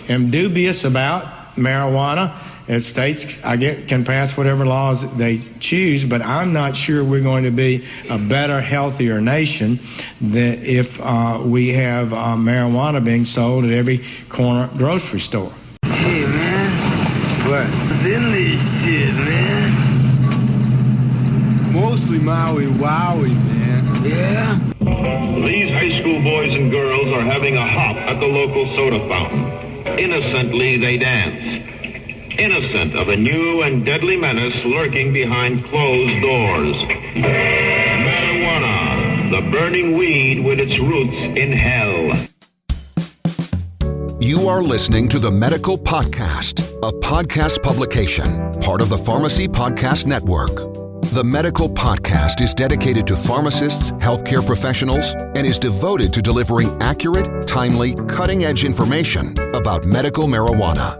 am dubious about marijuana. States, can pass whatever laws they choose, but I'm not sure we're going to be a better, healthier nation that if we have marijuana being sold at every corner grocery store. Hey, man. What? What's in this shit, man? Mostly Maui Wowie, man. Yeah? These high school boys and girls are having a hop at the local soda fountain. Innocently, they dance. Innocent of a new and deadly menace lurking behind closed doors. Marijuana, the burning weed with its roots in hell. You are listening to the Medical Podcast, a podcast publication, part of the Pharmacy Podcast Network. The Medical Podcast is dedicated to pharmacists, healthcare professionals, and is devoted to delivering accurate, timely, cutting-edge information about medical marijuana.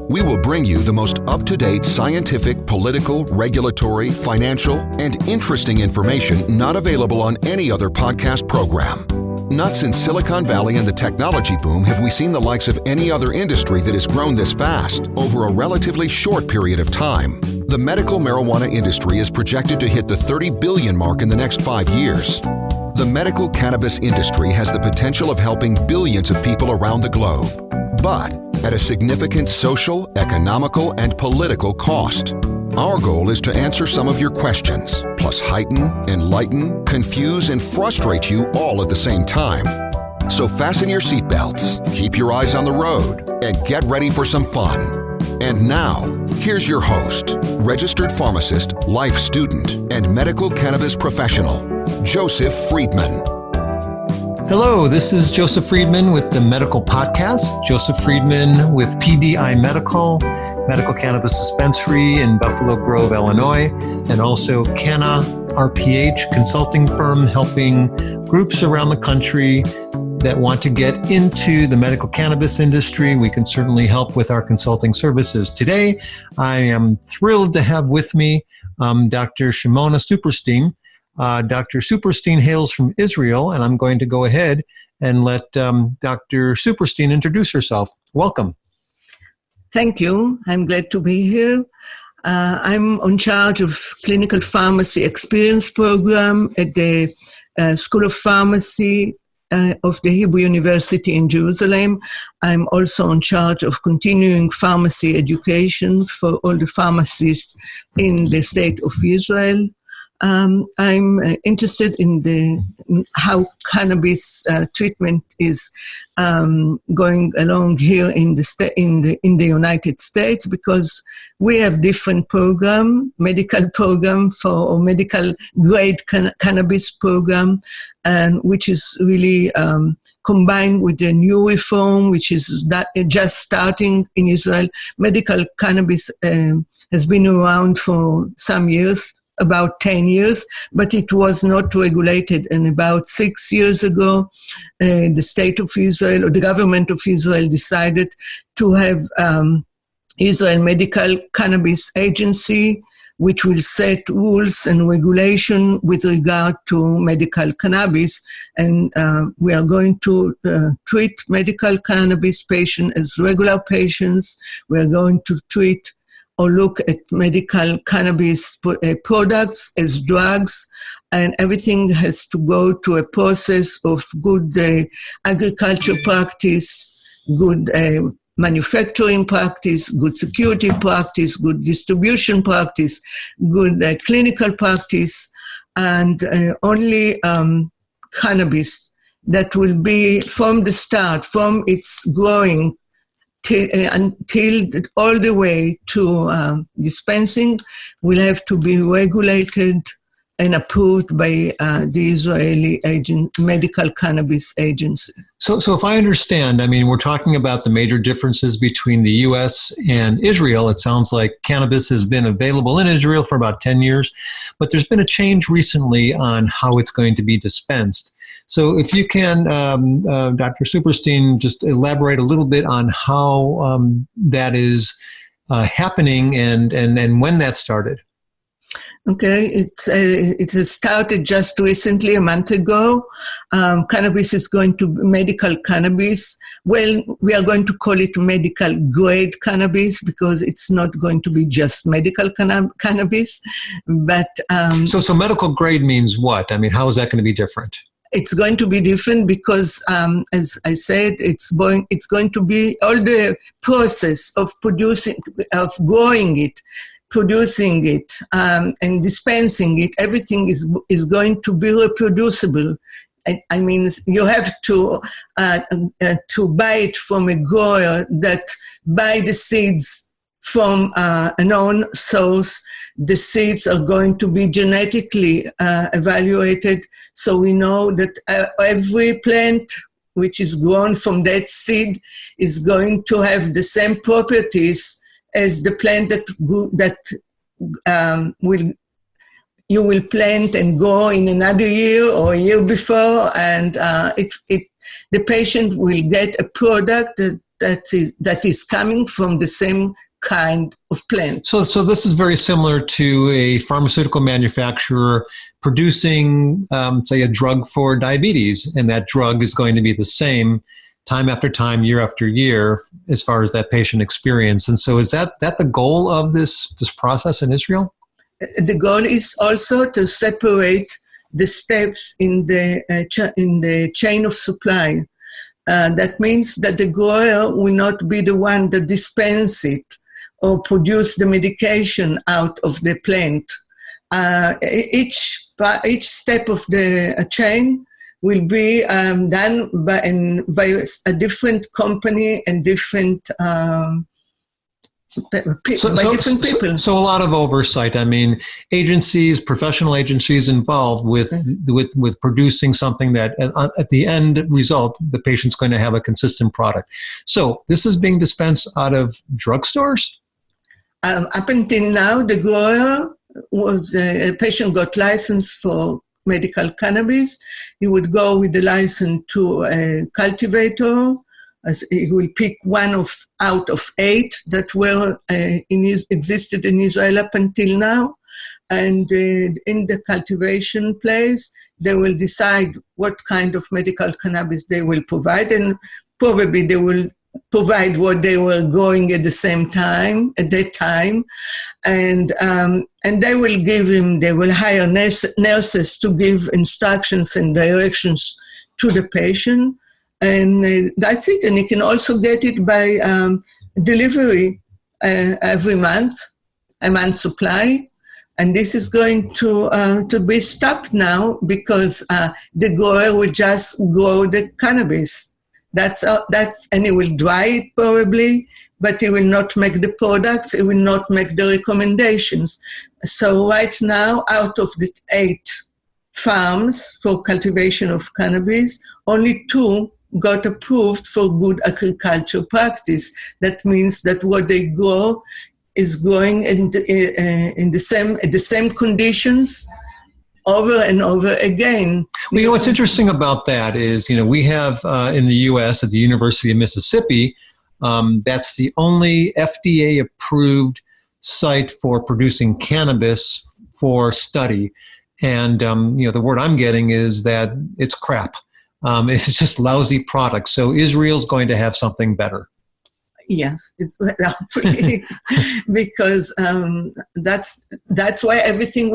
We will bring you the most up-to-date scientific, political, regulatory, financial, and interesting information not available on any other podcast program. Not since Silicon Valley and the technology boom have we seen the likes of any other industry that has grown this fast over a relatively short period of time. The medical marijuana industry is projected to hit the $30 billion mark in the next 5 years. The medical cannabis industry has the potential of helping billions of people around the globe, but at a significant social, economical, and political cost. Our goal is to answer some of your questions, plus heighten, enlighten, confuse, and frustrate you all at the same time. So fasten your seatbelts, keep your eyes on the road, and get ready for some fun. And now, here's your host, registered pharmacist, life student, and medical cannabis professional, Joseph Friedman. Hello, this is Joseph Friedman with the Medical Podcast. Joseph Friedman with PBI Medical Cannabis Dispensary in Buffalo Grove, Illinois, and also Canna RPh consulting firm helping groups around the country that want to get into the medical cannabis industry. We can certainly help with our consulting services. Today, I am thrilled to have with me Dr. Shimona Superstine. Dr. Superstine hails from Israel, and I'm going to go ahead and let Dr. Superstine introduce herself. Welcome. Thank you. I'm glad to be here. I'm in charge of Clinical Pharmacy Experience Program at the School of Pharmacy of the Hebrew University in Jerusalem. I'm also in charge of continuing pharmacy education for all the pharmacists in the state of Israel. I'm interested in how cannabis treatment is going along here in the United States, because we have different medical program or medical grade cannabis program, and which is really combined with the new reform, which is just starting in Israel. Medical cannabis has been around for some years, about 10 years, but it was not regulated. And about 6 years ago, the state of Israel, or the government of Israel, decided to have Israel Medical Cannabis Agency, which will set rules and regulation with regard to medical cannabis. And we are going to treat medical cannabis patients as regular patients. We are going to treat or look at medical cannabis products as drugs, and everything has to go to a process of good agriculture practice, good manufacturing practice, good security practice, good distribution practice, good clinical practice, and only cannabis that will be from the start, from its growing until all the way to dispensing, will have to be regulated and approved by the Israeli Medical Cannabis Agency. So if I understand, I mean, we're talking about the major differences between the U.S. and Israel. It sounds like cannabis has been available in Israel for about 10 years, but there's been a change recently on how it's going to be dispensed. So if you can, Dr. Superstine, just elaborate a little bit on how that is happening and when that started. Okay, it has started just recently, a month ago. Cannabis is going to be medical cannabis. Well, we are going to call it medical grade cannabis because it's not going to be just medical cannabis. But so medical grade means what? I mean, how is that going to be different? It's going to be different because, as I said, it's going to be all the process of growing it, producing it, and dispensing it. Everything is going to be reproducible. I mean, you have to buy it from a grower that buy the seeds from a known source. The seeds are going to be genetically evaluated, so we know that every plant which is grown from that seed is going to have the same properties as the plant you will plant and grow in another year or a year before, and the patient will get a product that is coming from the same kind of plant. So this is very similar to a pharmaceutical manufacturer producing, say, a drug for diabetes, and that drug is going to be the same time after time, year after year, as far as that patient experience. And so is that the goal of this process in Israel? The goal is also to separate the steps in the chain of supply. That means that the grower will not be the one that dispense it or produce the medication out of the plant. Each step of the chain will be done by a different company and different different people. So a lot of oversight. I mean, professional agencies involved with producing something that at the end result, the patient's going to have a consistent product. So this is being dispensed out of drugstores? Up until now, the grower a patient got license for medical cannabis. He would go with the license to a cultivator. He will pick one out of 8 that were existed in Israel up until now. And in the cultivation place, they will decide what kind of medical cannabis they will provide, and probably they will provide what they were growing at that time. And they will hire nurses to give instructions and directions to the patient. And that's it. And you can also get it by delivery every month, a month supply. And this is going to be stopped now because the grower will just grow the cannabis. And he will dry it probably, but he will not make the products. He will not make the recommendations. So right now, out of the 8 farms for cultivation of cannabis, only 2 got approved for good agriculture practice. That means that what they grow is growing in the same conditions over and over again. Well, what's interesting about that is, we have in the U.S. at the University of Mississippi, that's the only FDA-approved site for producing cannabis for study. And, the word I'm getting is that it's crap. It's just lousy products. So Israel's going to have something better. Yes, hopefully, because that's why everything.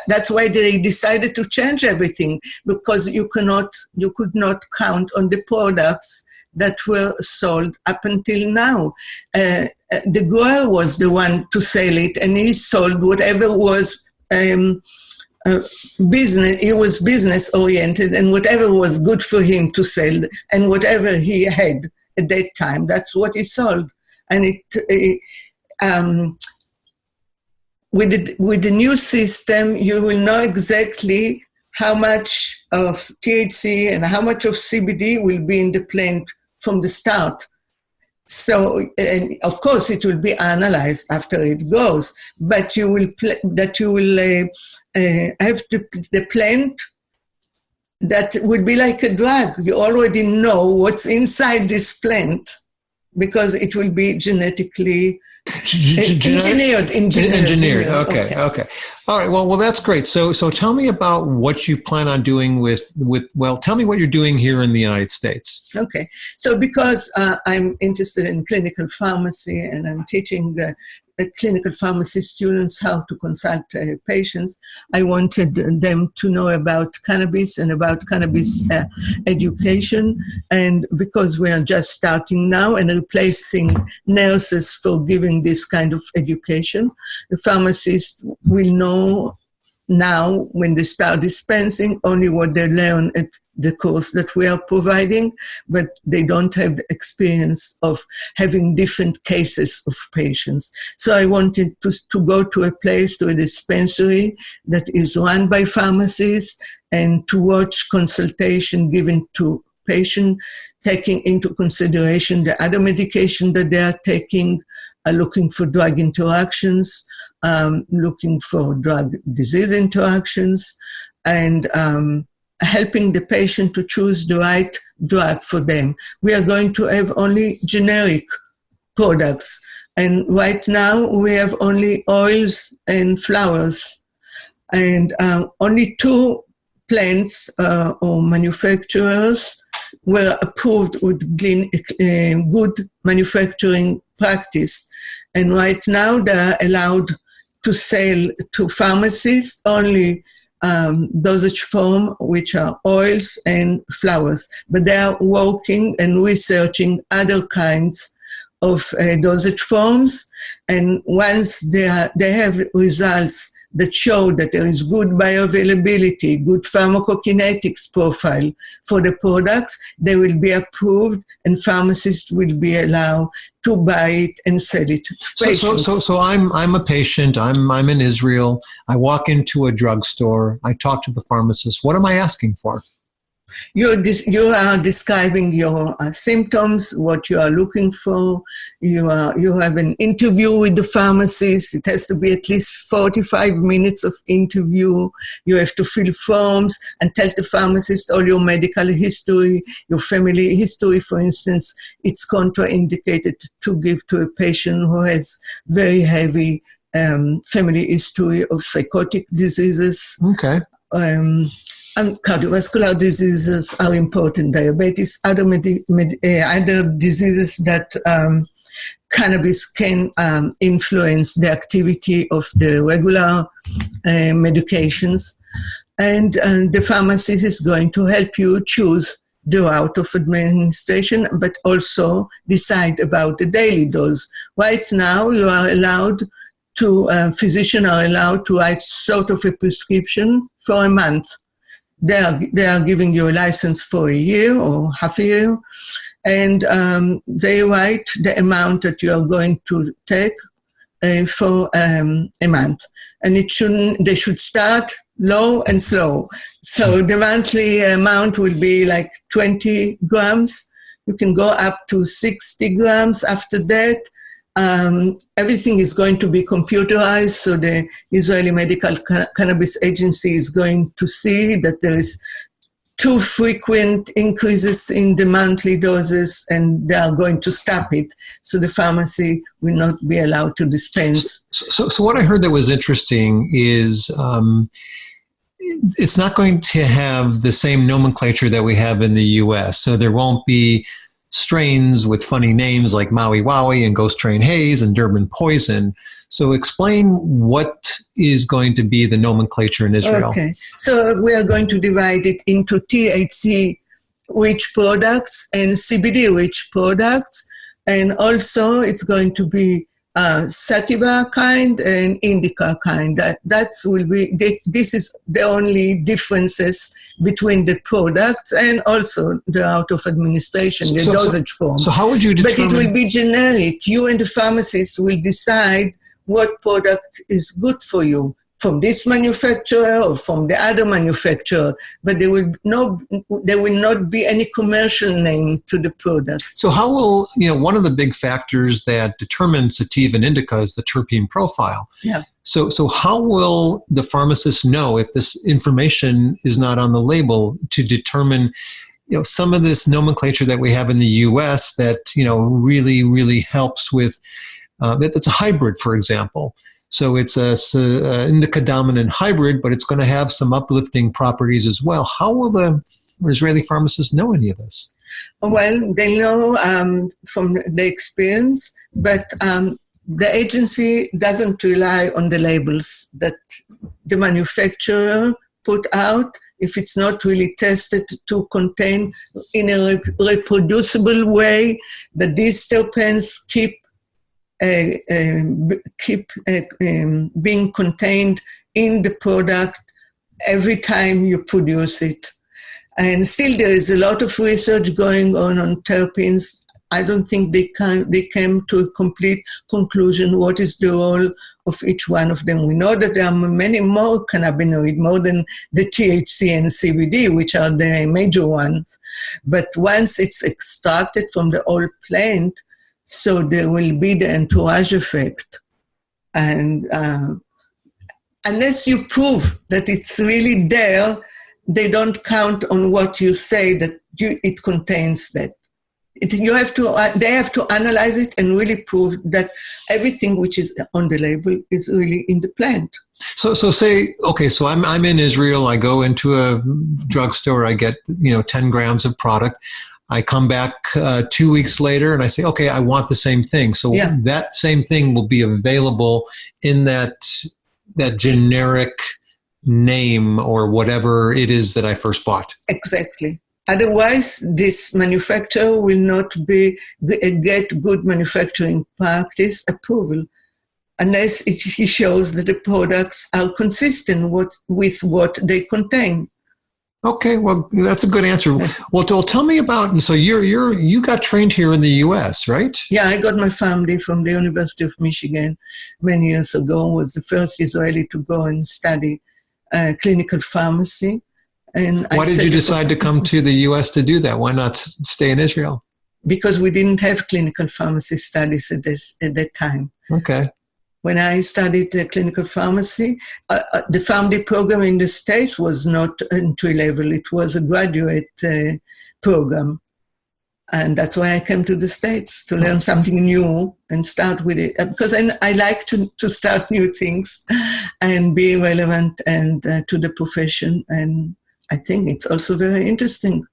That's why they decided to change everything, because you could not count on the products that were sold up until now. The grower was the one to sell it, and he sold whatever was business. He was business oriented, and whatever was good for him to sell, and whatever he had at that time, that's what he sold. And with the new system, you will know exactly how much of THC and how much of CBD will be in the plant from the start. So, and of course, it will be analyzed after it goes, but you will have the plant that would be like a drug. You already know what's inside this plant because it will be genetically engineered. Okay. All right. Well, that's great. So tell me about what you plan on doing tell me what you're doing here in the United States. Okay. So because I'm interested in clinical pharmacy and I'm teaching clinical pharmacy students how to consult patients, I wanted them to know about cannabis and about cannabis education. And because we are just starting now and replacing nurses for giving this kind of education, the pharmacists will know now when they start dispensing only what they learn at the course that we are providing, but they don't have the experience of having different cases of patients. So I wanted to go to a place, to a dispensary that is run by pharmacists, and to watch consultation given to patient, taking into consideration the other medication that they are taking, looking for drug interactions, looking for drug disease interactions, and helping the patient to choose the right drug for them. We are going to have only generic products. And right now we have only oils and flowers. And only 2 plants or manufacturers were approved with good manufacturing practice. And right now they are allowed to sell to pharmacies only dosage form, which are oils and flowers. But they are working and researching other kinds of dosage forms. And once they have results that show that there is good bioavailability, good pharmacokinetics profile for the products, they will be approved and pharmacists will be allowed to buy it and sell it to patients. So I'm a patient. I'm in Israel. I walk into a drugstore. I talk to the pharmacist. What am I asking for? You are describing your symptoms, what you are looking for. You have an interview with the pharmacist. It has to be at least 45 minutes of interview. You have to fill forms and tell the pharmacist all your medical history, your family history. For instance, it's contraindicated to give to a patient who has very heavy family history of psychotic diseases. Okay. Cardiovascular diseases are important, diabetes, other diseases that cannabis can influence the activity of the regular medications. And the pharmacist is going to help you choose the route of administration, but also decide about the daily dose. Right now, you are allowed to, physicians are allowed to write sort of a prescription for a month. They are giving you a license for a year or half a year, and they write the amount that you are going to take for a month. And they should start low and slow. So the monthly amount will be like 20 grams. You can go up to 60 grams after that. Everything is going to be computerized, so the Israeli Medical Cannabis Agency is going to see that there is too frequent increases in the monthly doses, and they are going to stop it, so the pharmacy will not be allowed to dispense. So what I heard that was interesting is it's not going to have the same nomenclature that we have in the U.S., so there won't be strains with funny names like Maui Wowie and Ghost Train Haze and Durban Poison. So explain what is going to be the nomenclature in Israel. Okay, so we are going to divide it into THC-rich products and CBD-rich products, and also it's going to be sativa kind and indica kind. This is the only differences between the products and also the route of administration, the dosage form. So how would you determine? But it will be generic. You and the pharmacist will decide what product is good for you from this manufacturer or from the other manufacturer, but there will not be any commercial name to the product. So how will, one of the big factors that determines sativa and indica is the terpene profile. Yeah. So how will the pharmacist know if this information is not on the label to determine some of this nomenclature that we have in the U.S. that, really, really helps with, it's a hybrid, for example. So it's a indica dominant hybrid, but it's going to have some uplifting properties as well. How will the Israeli pharmacists know any of this? Well, they know from the experience, but the agency doesn't rely on the labels that the manufacturer put out if it's not really tested to contain in a reproducible way that these terpenes keep being contained in the product every time you produce it. And still there is a lot of research going on terpenes. I don't think they came to a complete conclusion what is the role of each one of them. We know that there are many more cannabinoids, more than the THC and CBD, which are the major ones. But once it's extracted from the whole plant, so there will be the entourage effect. And unless you prove that it's really there, they don't count on what you say that it contains that. They have to analyze it and really prove that everything which is on the label is really in the plant. So say, okay, so I'm in Israel. I go into a drugstore. I get 10 grams of product. I come back 2 weeks later and I say, okay, I want the same thing. So that same thing will be available in that generic name or whatever it is that I first bought. Exactly. Otherwise, this manufacturer will not get good manufacturing practice approval unless he shows that the products are consistent with what they contain. Okay, well, that's a good answer. Well, tell me about, and so you got trained here in the U.S., right? Yeah, I got my family from the University of Michigan many years ago. Was the first Israeli to go and study clinical pharmacy. And why did you decide to come to the U.S. to do that? Why not stay in Israel? Because we didn't have clinical pharmacy studies at that time. Okay. When I studied clinical pharmacy, the PharmD program in the States was not entry level. It was a graduate program. And that's why I came to the States, to learn something new and start with it. Because I like to start new things and be relevant and to the profession. And I think it's also very interesting,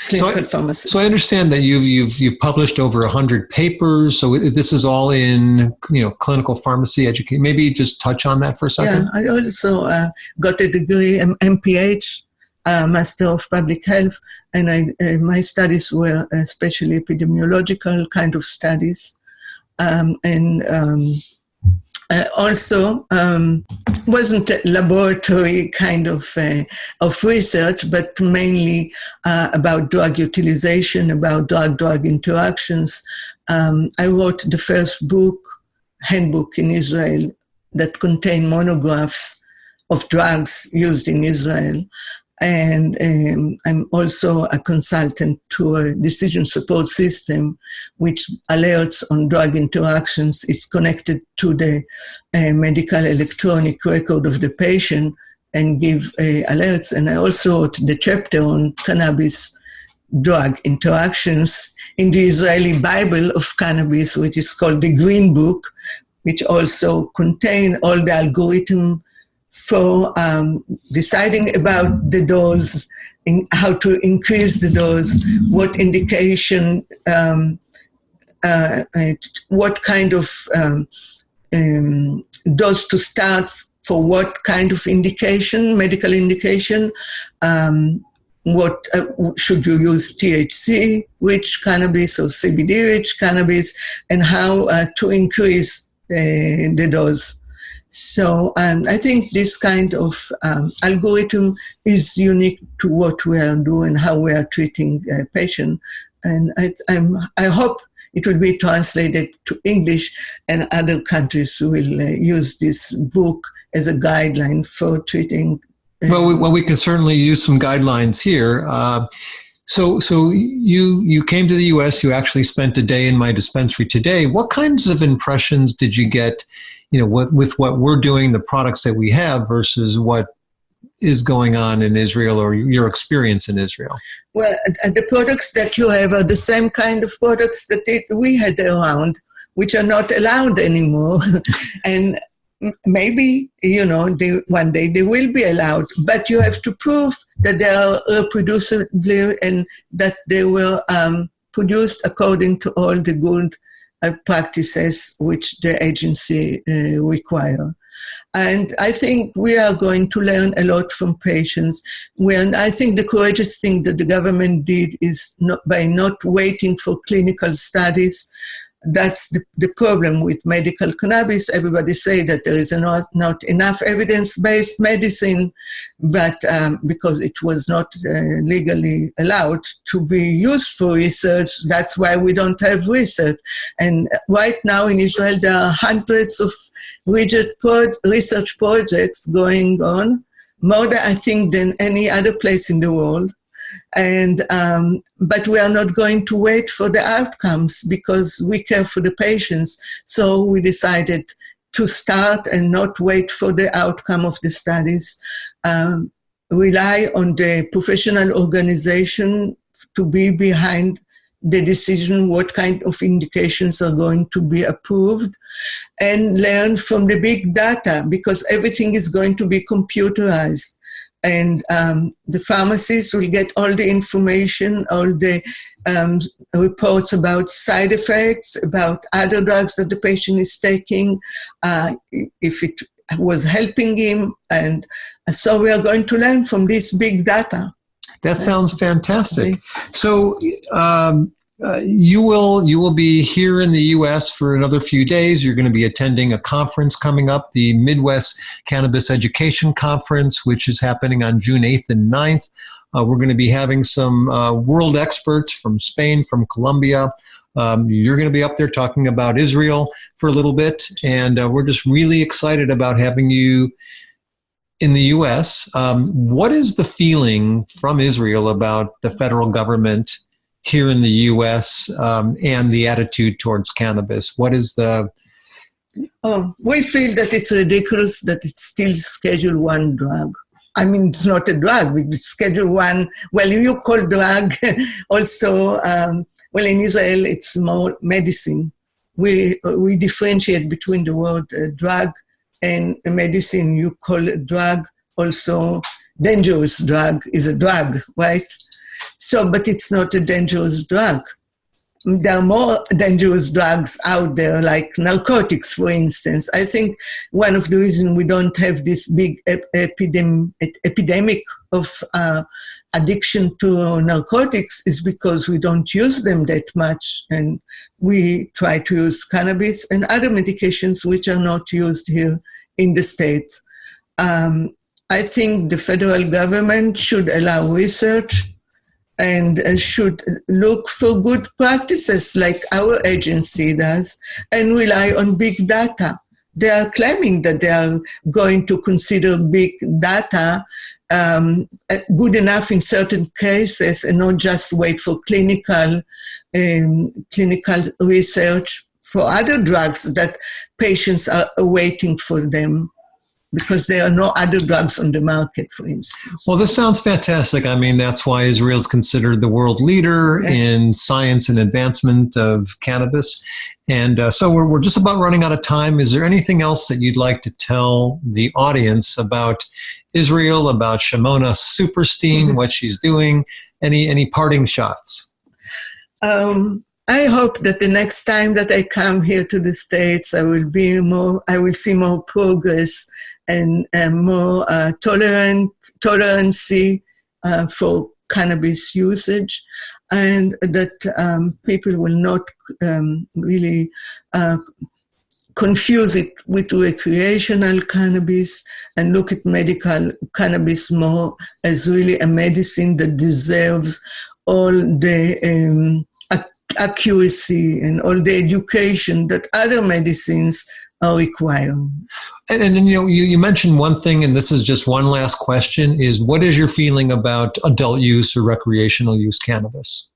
clinical pharmacy. So I understand that you've published over 100 papers. So this is all in clinical pharmacy education. Maybe just touch on that for a second. Yeah, I also got a degree, MPH, Master of Public Health, and my studies were especially epidemiological kind of studies, also wasn't a laboratory kind of research, but mainly about drug utilization, about drug-drug interactions. I wrote the first handbook in Israel that contained monographs of drugs used in Israel. And I'm also a consultant to a decision support system which alerts on drug interactions. It's connected to the medical electronic record of the patient and give alerts. And I also wrote the chapter on cannabis drug interactions in the Israeli Bible of cannabis, which is called the Green Book, which also contain all the algorithm for deciding about the dose, how to increase the dose, what indication, what kind of dose to start for what kind of indication, medical indication, what should you use THC, which cannabis, or CBD rich cannabis, and how to increase the dose. So I think this kind of algorithm is unique to what we are doing, how we are treating patients. And I hope it will be translated to English and other countries will use this book as a guideline for treating. Well, we can certainly use some guidelines here. So you came to the U.S., you actually spent a day in my dispensary today. What kinds of impressions did you get, with what we're doing, the products that we have versus what is going on in Israel, or your experience in Israel? Well, the products that you have are the same kind of products that we had around, which are not allowed anymore. And maybe, one day they will be allowed, but you have to prove that they are reproducible and that they were produced according to all the good practices which the agency require. And I think we are going to learn a lot from patients. I think the courageous thing that the government did is by not waiting for clinical studies. That's the problem with medical cannabis. Everybody say that there is not enough evidence-based medicine, but because it was not legally allowed to be used for research, that's why we don't have research. And right now in Israel, there are hundreds of research projects going on, more than I think than any other place in the world. And but we are not going to wait for the outcomes because we care for the patients. So we decided to start and not wait for the outcome of the studies. Rely on the professional organization to be behind the decision what kind of indications are going to be approved, and learn from the big data, because everything is going to be computerized. And the pharmacists will get all the information, all the reports about side effects, about other drugs that the patient is taking, if it was helping him. And so we are going to learn from this big data. That sounds fantastic. So you will be here in the U.S. for another few days. You're going to be attending a conference coming up, the Midwest Cannabis Education Conference, which is happening on June 8th and 9th. We're going to be having some world experts from Spain, from Colombia. You're going to be up there talking about Israel for a little bit, and we're just really excited about having you in the U.S. What is the feeling from Israel about the federal government here in the U.S. And the attitude towards cannabis? What is the... we feel that it's ridiculous that it's still Schedule I drug. I mean, it's not a drug, it's Schedule I. Well, you call drug also, well, in Israel, it's more medicine. We differentiate between the word drug and medicine. You call a drug also dangerous drug is a drug, right? So, but it's not a dangerous drug. There are more dangerous drugs out there, like narcotics, for instance. I think one of the reasons we don't have this big epidemic of addiction to narcotics is because we don't use them that much, and we try to use cannabis and other medications which are not used here in the state. I think the federal government should allow research and should look for good practices like our agency does and rely on big data. They are claiming that they are going to consider big data good enough in certain cases and not just wait for clinical research for other drugs that patients are waiting for them, because there are no other drugs on the market, for instance. Well, this sounds fantastic. I mean, that's why Israel is considered the world leader in science and advancement of cannabis. And so we're just about running out of time. Is there anything else that you'd like to tell the audience about Israel, about Shimona Superstine, what she's doing? Any parting shots? I hope that the next time that I come here to the States, I will see more progress and more tolerancy for cannabis usage, and that people will not really confuse it with recreational cannabis and look at medical cannabis more as really a medicine that deserves all the accuracy and all the education that other medicines are required. And you mentioned one thing, and this is just one last question, is what is your feeling about adult use or recreational use cannabis?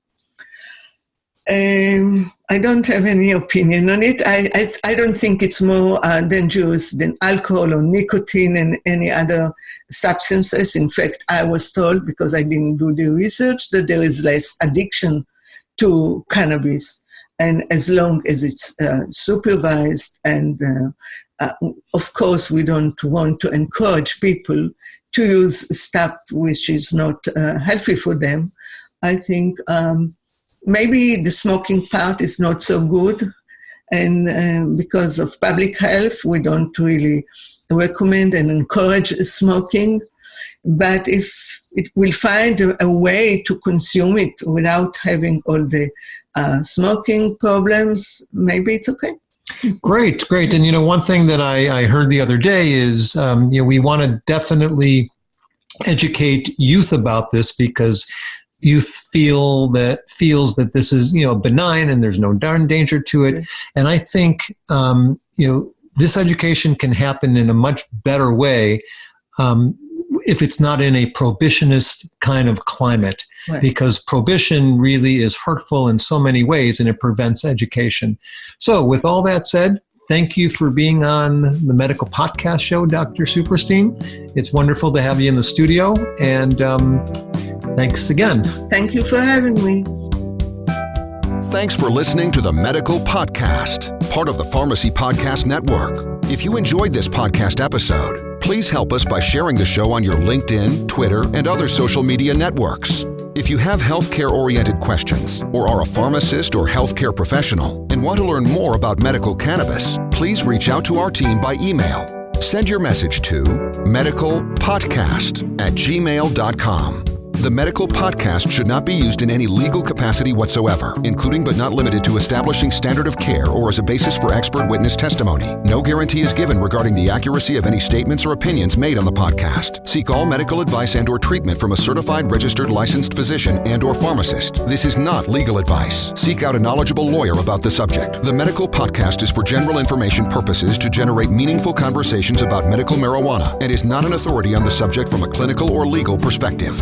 I don't have any opinion on it. I don't think it's more dangerous than alcohol or nicotine and any other substances. In fact, I was told, because I didn't do the research, that there is less addiction to cannabis. And as long as it's supervised, and of course, we don't want to encourage people to use stuff which is not healthy for them. I think maybe the smoking part is not so good. And because of public health, we don't really recommend and encourage smoking. But if it will find a way to consume it without having all the smoking problems, maybe it's okay. Great. And, one thing that I heard the other day is, we want to definitely educate youth about this, because youth feels that this is, benign and there's no darn danger to it. And I think, this education can happen in a much better way if it's not in a prohibitionist kind of climate, right? Because prohibition really is hurtful in so many ways, and it prevents education. So with all that said, thank you for being on the Medical Podcast Show, Dr. Superstine. It's wonderful to have you in the studio, and thanks again. Thank you for having me. Thanks for listening to the Medical Podcast, part of the Pharmacy Podcast Network. If you enjoyed this podcast episode, please help us by sharing the show on your LinkedIn, Twitter, and other social media networks. If you have healthcare-oriented questions, or are a pharmacist or healthcare professional and want to learn more about medical cannabis, please reach out to our team by email. Send your message to medicalpodcast@gmail.com. The Medical Podcast should not be used in any legal capacity whatsoever, including but not limited to establishing standard of care or as a basis for expert witness testimony. No guarantee is given regarding the accuracy of any statements or opinions made on the podcast. Seek all medical advice and/or treatment from a certified registered licensed physician and/or pharmacist. This is not legal advice. Seek out a knowledgeable lawyer about the subject. The Medical Podcast is for general information purposes to generate meaningful conversations about medical marijuana and is not an authority on the subject from a clinical or legal perspective.